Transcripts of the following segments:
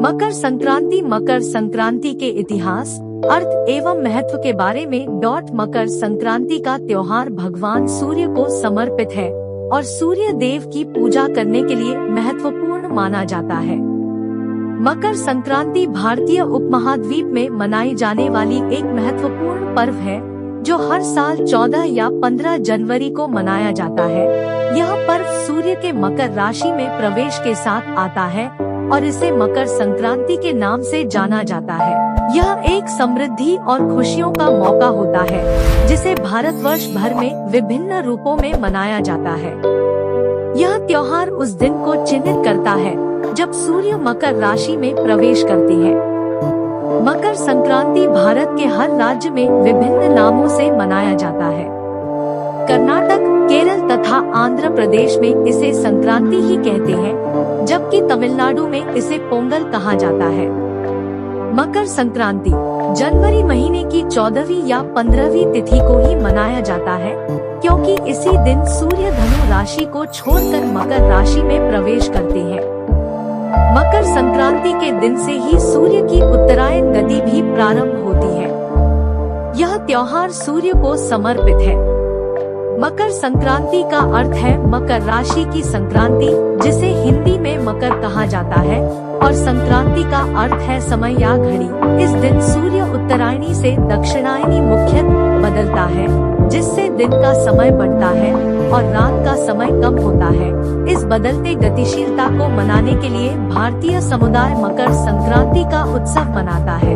मकर संक्रांति के इतिहास, अर्थ एवं महत्व के बारे में। मकर संक्रांति का त्योहार भगवान सूर्य को समर्पित है और सूर्य देव की पूजा करने के लिए महत्वपूर्ण माना जाता है। मकर संक्रांति भारतीय उपमहाद्वीप में मनाई जाने वाली एक महत्वपूर्ण पर्व है, जो हर साल 14 या 15 जनवरी को मनाया जाता है। यह पर्व सूर्य के मकर राशि में प्रवेश के साथ आता है और इसे मकर संक्रांति के नाम से जाना जाता है। यह एक समृद्धि और खुशियों का मौका होता है, जिसे भारतवर्ष भर में विभिन्न रूपों में मनाया जाता है। यह त्योहार उस दिन को चिन्हित करता है जब सूर्य मकर राशि में प्रवेश करते हैं। मकर संक्रांति भारत के हर राज्य में विभिन्न नामों से मनाया जाता है। कर्नाटक, केरल तथा आंध्र प्रदेश में इसे संक्रांति ही कहते हैं, जबकि तमिलनाडु में इसे पोंगल कहा जाता है। मकर संक्रांति जनवरी महीने की 14वीं या 15वीं तिथि को ही मनाया जाता है, क्योंकि इसी दिन सूर्य धनु राशि को छोड़कर मकर राशि में प्रवेश करते हैं। मकर संक्रांति के दिन से ही सूर्य की उत्तरायण गति भी प्रारंभ होती है। यह त्योहार सूर्य को समर्पित है। मकर संक्रांति का अर्थ है मकर राशि की संक्रांति, जिसे हिंदी में मकर कहा जाता है, और संक्रांति का अर्थ है समय या घड़ी। इस दिन सूर्य उत्तरायणी से दक्षिणायनी मुख्यतः बदलता है, जिससे दिन का समय बढ़ता है और रात का समय कम होता है। इस बदलते गतिशीलता को मनाने के लिए भारतीय समुदाय मकर संक्रांति का उत्सव मनाता है।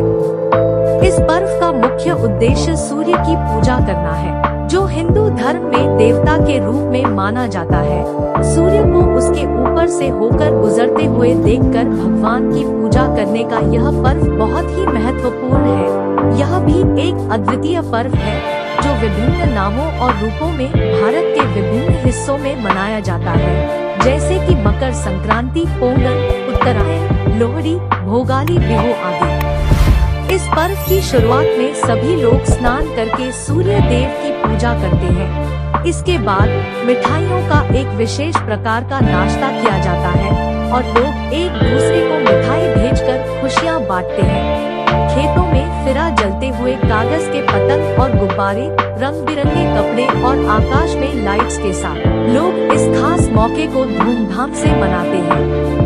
इस पर्व का मुख्य उद्देश्य सूर्य की पूजा करना है, जो हिंदू धर्म में देवता के रूप में माना जाता है। सूर्य को उसके ऊपर से होकर गुजरते हुए देखकर भगवान की पूजा करने का यह पर्व बहुत ही महत्वपूर्ण है। यह भी एक अद्वितीय पर्व है, जो विभिन्न नामों और रूपों में भारत के विभिन्न हिस्सों में मनाया जाता है, जैसे कि मकर संक्रांति, पोंगल, उत्तरायण, लोहड़ी, भोगाली बिहू आदि। इस पर्व की शुरुआत में सभी लोग स्नान करके सूर्य देव की पूजा करते हैं। इसके बाद मिठाइयों का एक विशेष प्रकार का नाश्ता किया जाता है और लोग एक दूसरे को मिठाई भेजकर खुशियां बांटते हैं। खेतों में फिरा जलते हुए कागज के पतंग और गुब्बारे, रंग बिरंगे कपड़े और आकाश में लाइट्स के साथ लोग इस खास मौके को धूमधाम से मनाते हैं।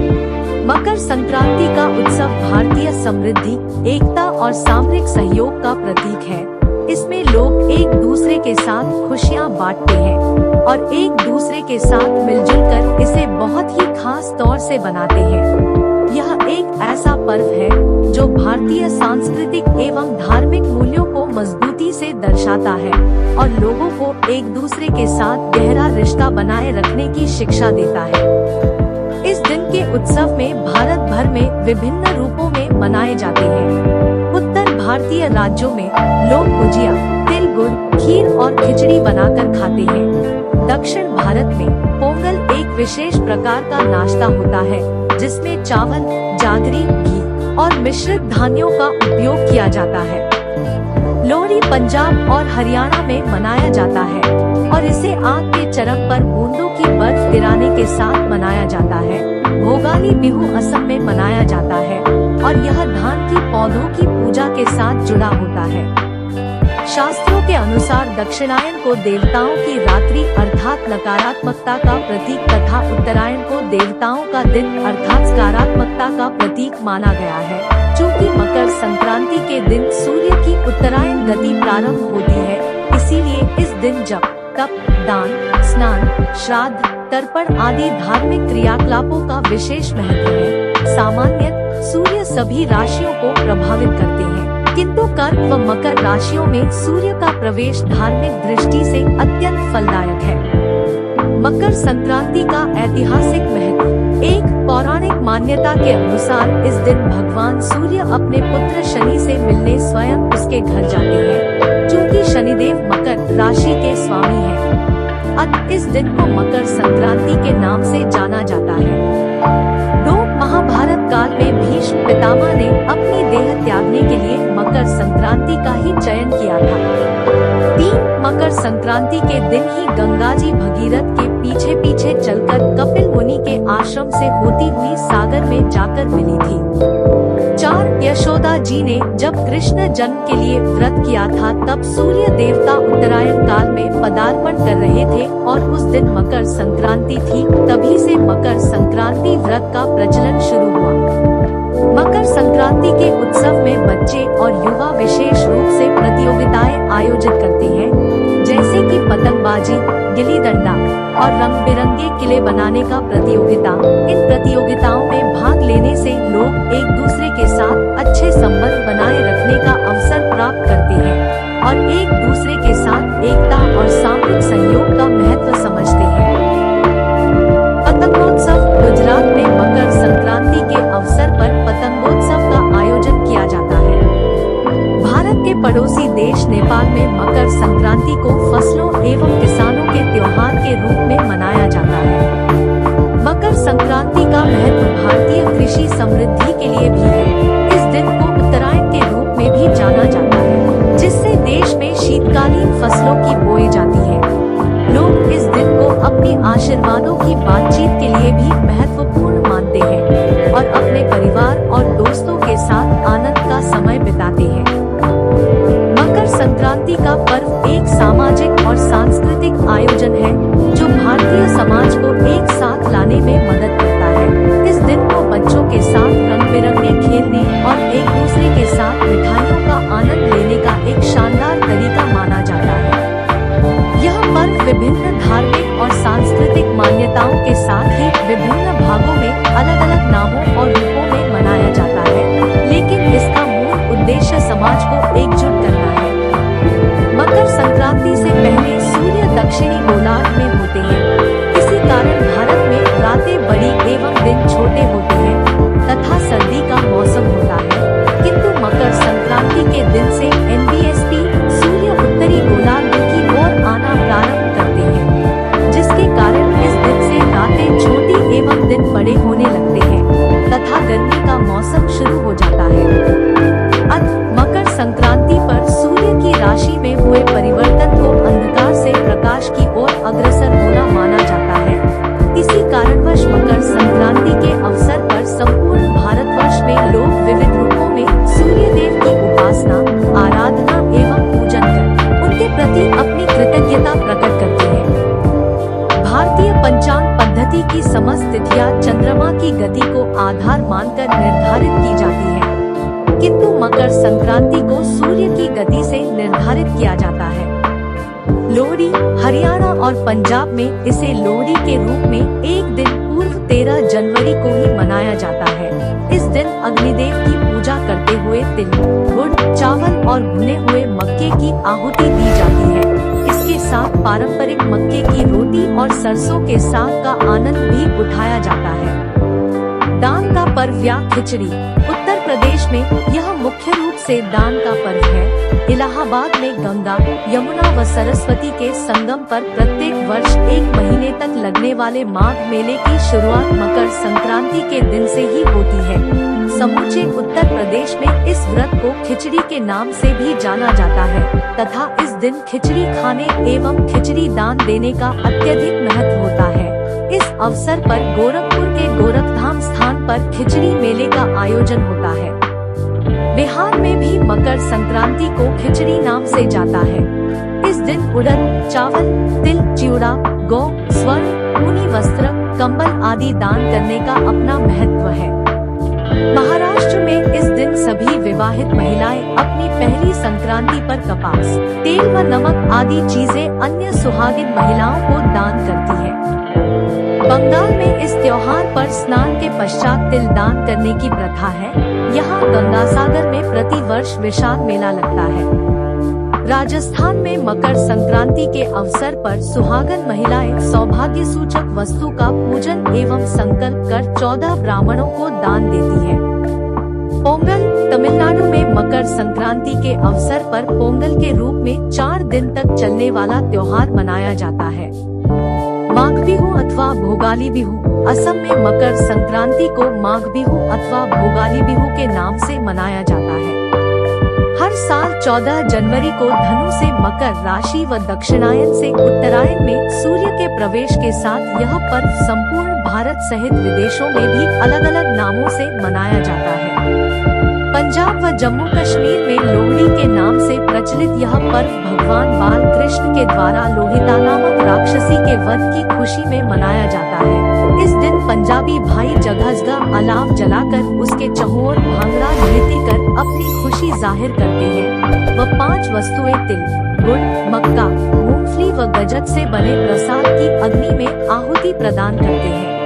मकर संक्रांति का उत्सव भारतीय समृद्धि, एकता और सामरिक सहयोग का प्रतीक है। इसमें लोग एक दूसरे के साथ खुशियां बांटते हैं और एक दूसरे के साथ मिलजुल कर इसे बहुत ही खास तौर से बनाते हैं। यह एक ऐसा पर्व है जो भारतीय सांस्कृतिक एवं धार्मिक मूल्यों को मजबूती से दर्शाता है और लोगों को एक दूसरे के साथ गहरा रिश्ता बनाए रखने की शिक्षा देता है। इस दिन के उत्सव में भारत भर में विभिन्न रूपों में मनाए जाते हैं। उत्तर भारतीय राज्यों में लोग गुजिया, तिल गुड़, खीर और खिचड़ी बनाकर खाते हैं। दक्षिण भारत में पोंगल एक विशेष प्रकार का नाश्ता होता है, जिसमें चावल, जागरी, घी और मिश्रित धान्यों का उपयोग किया जाता है। लोहड़ी पंजाब और हरियाणा में मनाया जाता है और इसे आग के चरम पर बूंदों की बर्फ गिराने के साथ मनाया जाता है। भोगाली बिहू असम में मनाया जाता है और यह धान की पौधों की पूजा के साथ जुड़ा होता है। शास्त्रों के अनुसार दक्षिणायन को देवताओं की रात्रि अर्थात नकारात्मकता का प्रतीक तथा उत्तरायण को देवताओं का दिन अर्थात सकारात्मकता का प्रतीक माना गया है। चूँकि मकर संक्रांति के दिन सूर्य की उत्तरायण गति प्रारंभ होती है, इसीलिए इस दिन जप, तप, दान, स्नान, श्राद्ध, तर्पण आदि धार्मिक क्रियाकलापों का विशेष महत्व है। सामान्यतः सूर्य सभी राशियों को प्रभावित करते हैं, किंतु कर्क व मकर राशियों में सूर्य का प्रवेश धार्मिक दृष्टि से अत्यंत फलदायक है। मकर संक्रांति का ऐतिहासिक महत्व। एक पौराणिक मान्यता के अनुसार इस दिन भगवान सूर्य अपने पुत्र शनि से मिलने स्वयं उसके घर जाते हैं, क्योंकि शनिदेव मकर राशि के स्वामी हैं। अतः इस दिन को मकर संक्रांति के नाम से जाना जाता है। महाभारत काल में भीष्म पितामह ने अपनी देह त्यागने के लिए मकर संक्रांति का ही चयन किया था। 3 मकर संक्रांति के दिन ही गंगा जी भगीरथ के पीछे पीछे चलकर कपिल मुनि के आश्रम से होती हुई सागर में जाकर मिली थी। जी ने जब कृष्ण जन्म के लिए व्रत किया था, तब सूर्य देवता उत्तरायण काल में पदार्पण कर रहे थे और उस दिन मकर संक्रांति थी। तभी से मकर संक्रांति व्रत का प्रचलन शुरू हुआ। मकर संक्रांति के उत्सव में बच्चे और युवा विशेष रूप से प्रतियोगिताएं आयोजित करते हैं, जैसे कि पतंगबाजी, गिल्ली डंडा और रंग बिरंगे किले बनाने का प्रतियोगिता। इन प्रतियोगिताओं में भाग लेने से लोग एक दूसरे के साथ अच्छे संबंध बनाए रखने का अवसर प्राप्त करते हैं और एक दूसरे के साथ एकता और सामूहिक सहयोग का महत्व समझते हैं। पतंगोत्सव गुजरात में मकर संक्रांति के अवसर पर पतंगोत्सव का आयोजन किया जाता है। भारत के पड़ोसी देश नेपाल में मकर संक्रांति को फसलों एवं किसानों के त्योहार के रूप में मनाया जाता है। मकर संक्रांति का महत्व भारतीय कृषि समृद्धि के लिए भी है। इस दिन को उत्तरायण के रूप में भी जाना जाता है, जिससे देश में शीतकालीन फसलों की बोई जाती है। लोग इस दिन को अपनी आशीर्वादों की बातचीत के लिए भी महत्वपूर्ण मानते हैं और अपने परिवार और दोस्तों के साथ आनंद का समय बिताते हैं। मकर संक्रांति का पर्व एक सामाजिक और सांस्कृतिक आयोजन है जो भारतीय समाज को एक साथ लाने में मदद करता है। इस दिन को बच्चों के साथ रंग बिरंगे खेलने और एक दूसरे के साथ मिठाइयों का आनंद लेने का एक शानदार तरीका माना जाता है। यह पर्व विभिन्न धार्मिक और सांस्कृतिक मान्यताओं के साथ ही विभिन्न भागों में अलग-अलग नामों और रूपों में मनाया जाता है, लेकिन इसका मूल उद्देश्य समाज को एकजुट करना है। मकर संक्रांति से पहले सूर्य दक्षिणी गोलार्ध में होते हैं। इसी कारण भारत में रातें बड़ी एवं दिन छोटे होते हैं तथा सर्दी का मौसम होता है, किंतु मकर संक्रांति के दिन से NBSP सूर्य उत्तरी गोलार्ध की ओर आना प्रारंभ करते हैं, जिसके कारण इस दिन से रातें छोटी एवं दिन बड़े होने लगते हैं तथा गर्मी का मौसम शुरू हो जाता है। मकर संक्रांति पर सूर्य की राशि में हुए परिवर्तन को अंधकार से प्रकाश की ओर अग्रसर होना माना जाता है। इसी कारणवश मकर संक्रांति के अवसर पर संपूर्ण भारतवर्ष में लोग विविध रूपों में सूर्य देव की उपासना, आराधना एवं पूजन कर उनके प्रति अपनी कृतज्ञता प्रकट करते हैं। भारतीय पंचांग पद्धति की समस्त तिथियां चंद्रमा की गति को आधार मानकर निर्धारित की जाती है, किंतु मकर संक्रांति को सूर्य की गति से निर्धारित किया जाता है। लोहड़ी हरियाणा और पंजाब में इसे लोहड़ी के रूप में एक दिन पूर्व 13 जनवरी को ही मनाया जाता है। इस दिन अग्निदेव की पूजा करते हुए तिल, गुड़, चावल और भुने हुए मक्के की आहुति दी जाती है। इसके साथ पारंपरिक मक्के की रोटी और सरसों के साग का आनंद भी उठाया जाता है। दान का पर्व या खिचड़ी उत्तर प्रदेश में यह मुख्य रूप से दान का पर्व है। इलाहाबाद में गंगा, यमुना व सरस्वती के संगम पर प्रत्येक वर्ष एक महीने तक लगने वाले माघ मेले की शुरुआत मकर संक्रांति के दिन से ही होती है। समूचे उत्तर प्रदेश में इस व्रत को खिचड़ी के नाम से भी जाना जाता है तथा इस दिन खिचड़ी खाने एवं खिचड़ी दान देने का अत्यधिक महत्व होता है। इस अवसर पर गोरखपुर के गोरखधाम स्थान पर खिचड़ी मेले का आयोजन होता है। बिहार में भी मकर संक्रांति को खिचड़ी नाम से जाता है। इस दिन उड़द, चावल, तिल, चिवड़ा, गौ, स्वर्ण, ऊनी वस्त्र, कंबल आदि दान करने का अपना महत्व है। महाराष्ट्र में इस दिन सभी विवाहित महिलाएं अपनी पहली संक्रांति पर कपास, तेल व नमक आदि चीजें अन्य सुहागिन महिलाओं को दान करती है। बंगाल में इस त्योहार पर स्नान के पश्चात तिल दान करने की प्रथा है। यहाँ गंगासागर में प्रति वर्ष विशाल मेला लगता है। राजस्थान में मकर संक्रांति के अवसर पर सुहागन महिलाएं सौभाग्य सूचक वस्तु का पूजन एवं संकल्प कर 14 ब्राह्मणों को दान देती है। पोंगल तमिलनाडु में मकर संक्रांति के अवसर पर पोंगल के रूप में 4 दिन तक चलने वाला त्योहार मनाया जाता है। माघ बिहू अथवा भोगाली बिहू असम में मकर संक्रांति को माघ बिहू अथवा भोगाली बिहू के नाम से मनाया जाता है। हर साल 14 जनवरी को धनु से मकर राशि व दक्षिणायन से उत्तरायण में सूर्य के प्रवेश के साथ यह पर्व संपूर्ण भारत सहित विदेशों में भी अलग अलग नामों से मनाया जाता है। पंजाब व व जम्मू कश्मीर में लोहड़ी के नाम से प्रचलित यह पर्व भगवान बाल कृष्ण के द्वारा लोहिता नामक राक्षसी के वध की खुशी में मनाया जाता है। इस दिन पंजाबी भाई जगह जगह अलाव जलाकर उसके चहुओर भांगड़ा नृत्य कर अपनी खुशी जाहिर करते हैं। वह 5 वस्तुएं तिल, गुड़, मक्का, मूंगफली व गजक से बने प्रसाद की अग्नि में आहुति प्रदान करते हैं।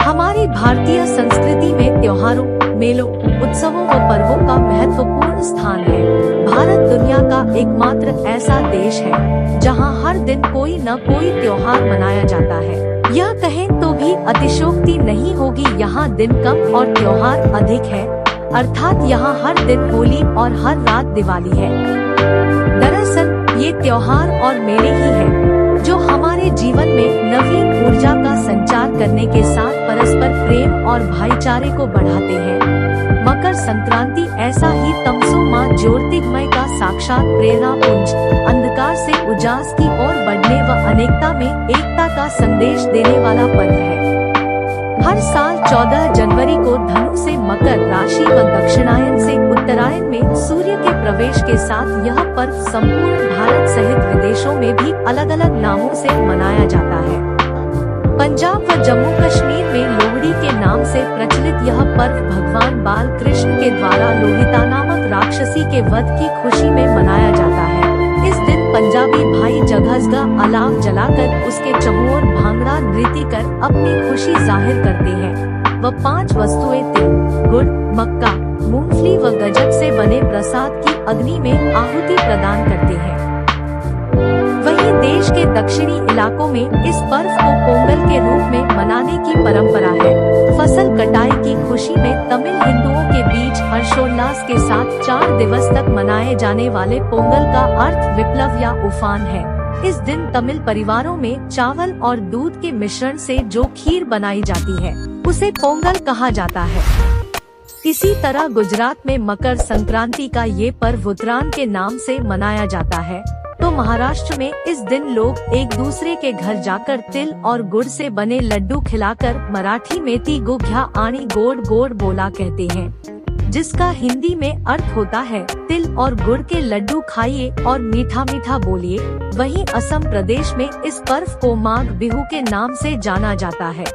हमारी भारतीय संस्कृति में त्योहारों, मेलों, उत्सवों व पर्वों का महत्वपूर्ण स्थान है। भारत दुनिया का एकमात्र ऐसा देश है जहां हर दिन कोई न कोई त्योहार मनाया जाता है। यह कहें तो भी अतिशयोक्ति नहीं होगी, यहाँ दिन कम और त्योहार अधिक है। अर्थात यहाँ हर दिन होली और हर रात दिवाली है। दरअसल ये त्योहार और मेले ही है जो हमारे जीवन में नवीन ऊर्जा का संचार करने के साथ परस्पर प्रेम और भाईचारे को बढ़ाते हैं। मकर संक्रांति ऐसा ही तमसो मां ज्योतिर्मय का साक्षात प्रेरणा पुंज, अंधकार से उजास की ओर बढ़ने व अनेकता में एकता का संदेश देने वाला पर्व है। हर साल 14 जनवरी को धनु से मकर राशि व दक्षिणायन से उत्तरायण में सूर्य के प्रवेश के साथ यह पर्व संपूर्ण भारत सहित विदेशों में भी अलग अलग नामों से मनाया जाता है। पंजाब व जम्मू कश्मीर में लोहड़ी के नाम से प्रचलित यह पर्व भगवान बाल कृष्ण के द्वारा लोहिता नामक राक्षसी के वध की खुशी में मनाया जाता है। इस दिन पंजाबी भाई जगह जगह अलाव जलाकर उसके चहुओर भांगड़ा नृत्य कर अपनी खुशी जाहिर करते हैं। वह 5 वस्तुएं तिल, गुड़, मक्का, मूंगफली व गजक से बने प्रसाद की अग्नि में आहुति प्रदान करते हैं। वहीं देश के दक्षिणी इलाकों में इस पर्व को पोंगल के रूप में मनाने की परंपरा है। फसल कटाई की खुशी में तमिल हिंदुओं के बीच हर्षोल्लास के साथ 4 दिवस तक मनाए जाने वाले पोंगल का अर्थ विप्लव या उफान है। इस दिन तमिल परिवारों में चावल और दूध के मिश्रण से जो खीर बनाई जाती है उसे पोंगल कहा जाता है। इसी तरह गुजरात में मकर संक्रांति का ये पर्व उत्तरायण के नाम से मनाया जाता है। तो महाराष्ट्र में इस दिन लोग एक दूसरे के घर जाकर तिल और गुड़ से बने लड्डू खिलाकर मराठी में ती गुघ्या आणि गोड गोड बोला कहते हैं, जिसका हिंदी में अर्थ होता है तिल और गुड़ के लड्डू खाइए और मीठा मीठा बोलिए। वहीं असम प्रदेश में इस पर्व को माघ बिहू के नाम से जाना जाता है।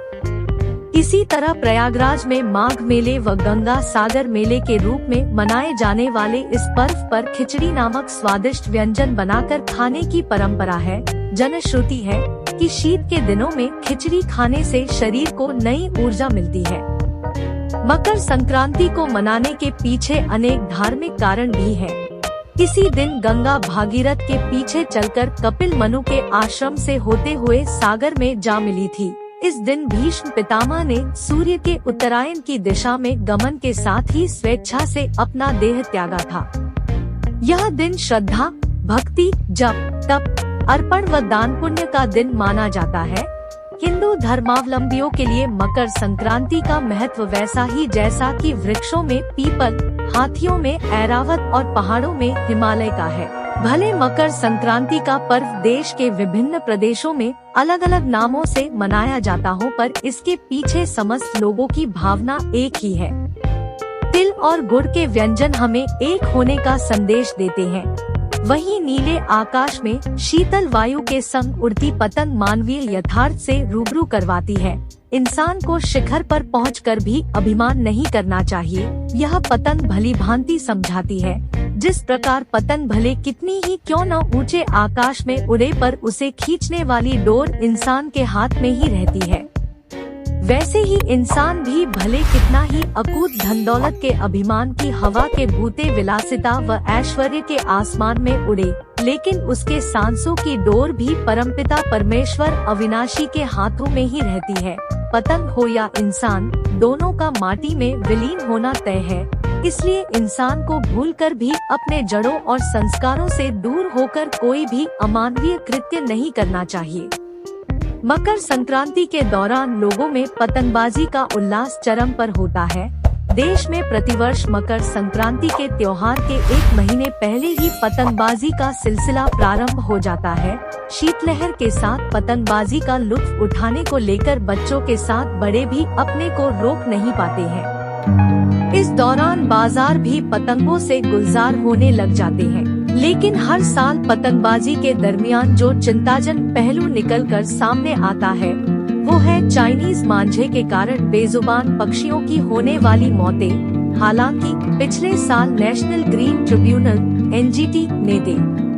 इसी तरह प्रयागराज में माघ मेले व गंगा सागर मेले के रूप में मनाए जाने वाले इस पर्व पर खिचड़ी नामक स्वादिष्ट व्यंजन बनाकर खाने की परंपरा है। जनश्रुति है कि शीत के दिनों में खिचड़ी खाने से शरीर को नई ऊर्जा मिलती है। मकर संक्रांति को मनाने के पीछे अनेक धार्मिक कारण भी हैं। इसी दिन गंगा भागीरथ के पीछे चलकर कपिल मनु के आश्रम से होते हुए सागर में जा मिली थी। इस दिन भीष्म पितामह ने सूर्य के उत्तरायण की दिशा में गमन के साथ ही स्वेच्छा से अपना देह त्यागा था। यह दिन श्रद्धा, भक्ति, जप, तप, अर्पण व दान पुण्य का दिन माना जाता है। हिंदू धर्मावलंबियों के लिए मकर संक्रांति का महत्व वैसा ही जैसा कि वृक्षों में पीपल, हाथियों में ऐरावत और पहाड़ों में हिमालय का है। भले मकर संक्रांति का पर्व देश के विभिन्न प्रदेशों में अलग अलग नामों से मनाया जाता हो, पर इसके पीछे समस्त लोगों की भावना एक ही है। तिल और गुड़ के व्यंजन हमें एक होने का संदेश देते हैं। वहीं नीले आकाश में शीतल वायु के संग उड़ती पतंग मानवीय यथार्थ से रूबरू करवाती है। इंसान को शिखर पर पहुंचकर भी अभिमान नहीं करना चाहिए। यह पतंग भली भांति समझाती है, जिस प्रकार पतंग भले कितनी ही क्यों न ऊंचे आकाश में उड़े, पर उसे खींचने वाली डोर इंसान के हाथ में ही रहती है। वैसे ही इंसान भी भले कितना ही अकूत धन दौलत के अभिमान की हवा के भूते विलासिता व ऐश्वर्य के आसमान में उड़े, लेकिन उसके सांसों की डोर भी परमपिता परमेश्वर अविनाशी के हाथों में ही रहती है। पतंग हो या इंसान, दोनों का माटी में विलीन होना तय है। इसलिए इंसान को भूलकर भी अपने जड़ों और संस्कारों से दूर होकर कोई भी अमानवीय कृत्य नहीं करना चाहिए। मकर संक्रांति के दौरान लोगों में पतंगबाजी का उल्लास चरम पर होता है। देश में प्रतिवर्ष मकर संक्रांति के त्योहार के 1 महीने पहले ही पतंगबाजी का सिलसिला प्रारंभ हो जाता है। शीतलहर के साथ पतंगबाजी का लुत्फ उठाने को लेकर बच्चों के साथ बड़े भी अपने को रोक नहीं पाते हैं। इस दौरान बाजार भी पतंगों से गुलजार होने लग जाते हैं। लेकिन हर साल पतंगबाजी के दरमियान जो चिंताजनक पहलू निकलकर सामने आता है वो है चाइनीज मांझे के कारण बेजुबान पक्षियों की होने वाली मौतें। हालांकि पिछले साल नेशनल ग्रीन ट्रिब्यूनल (NGT) ने